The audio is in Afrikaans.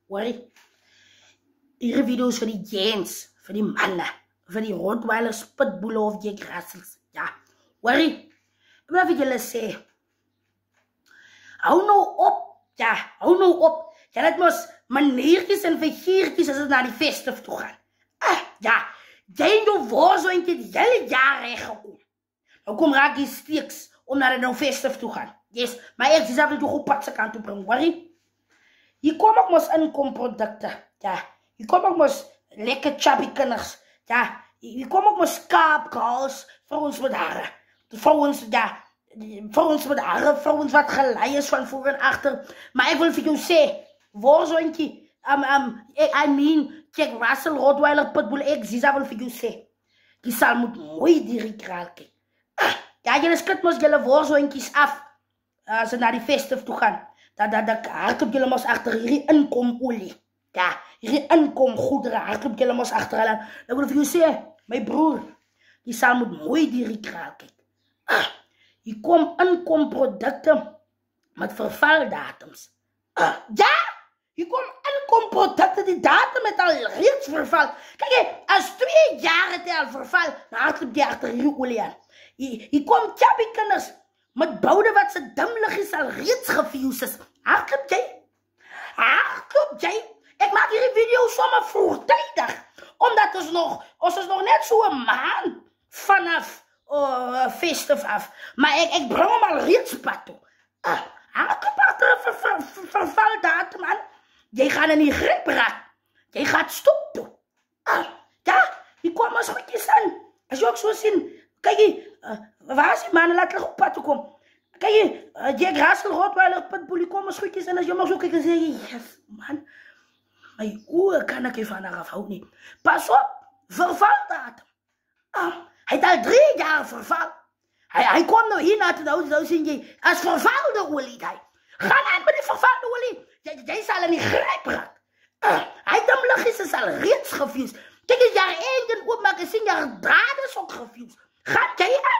Worry. Hierdie video's vir die gents, vir die manne, vir die Rottweilers, Pitbull of Jack Russells. Ja, worry. Ek wil vir julle sê, hou nou op, ja, hou nou op. Jy het mos maniertjies en figuurtjies as het na die festive toe gaan. Ja, jy en jou woorzoentjie die hele jaar reggekom. Nou kom raak die steeks om naar die festive toe gaan. Yes, maar ek is even toe goed patse kant toe bring, worry. Hier kom ook mos inkomprodukte, ja. Hier kom ook mos lekker chubby kinders, ja. Hier kom ook mos kaapkals, vrouwens met haren. Vrouwens, ja, vrouwens met haren, vrouwens wat gelei is van voor en achter. Maar ek wil vir jou sê, woorzoentjie, I mean, Jack Russell, Rottweiler, Pitbull, ek Ziza wil vir jou sê, die sal moet mooi die kraal kyk. Ja, julle skit mos julle woorzoentjies af, as het na die festive toe gaan. Dat hardloop julle mos achter hierdie inkomolie. Ja, hierdie inkomgoedere, hardloop julle mos achter hulle. Dan wil ek vir jou sê, my broer, die sal moet mooi die kraal kyk. Hier kom inkomprodukte met vervaldatums. Ja, hier kom inkomprodukte, die datum het al reeds verval. Kijk, as 2 jaar het hy al verval, dan hardloop die achter hierdie olie aan. Hier kom chubby kinders, met boude wat sy dimliggies al reeds gefuse is. Hardloop jy? Hardloop jy? Ek maak hierdie video sommer vroegtydig, omdat ons is nog net so 'n maand vanaf festive af. Maar ek bring hom al reeds pad toe. Hardloop achter 'n vervaldatum aan. Jy gaan in die greep raak. Jy gaat stop toe. Ja, hier kom ons goedjies aan. As jy ook so sien, kijk jy, waar is die man, laat hulle op pad toe kom. Kijk jy, Jack Russell, Rottweiler, Pitbull, die kom ons goedjies aan, as jy maar so kyk en sê, yes, man, my oor kan ek van haar afhoud nie. Pas op, vervaldatum. Hy het al 3 jaar verval. Hy kom nou hier na te nou sien jy, as vervalde olie hy. Gaan aan met die vervalde olie. Jy sal in die grijp raak. Hy dimliggies is al reeds gefuse. Kijk, as jaar 1 en oopmaak, en sien jaar drade is ook gefuse. Gaat jy aan?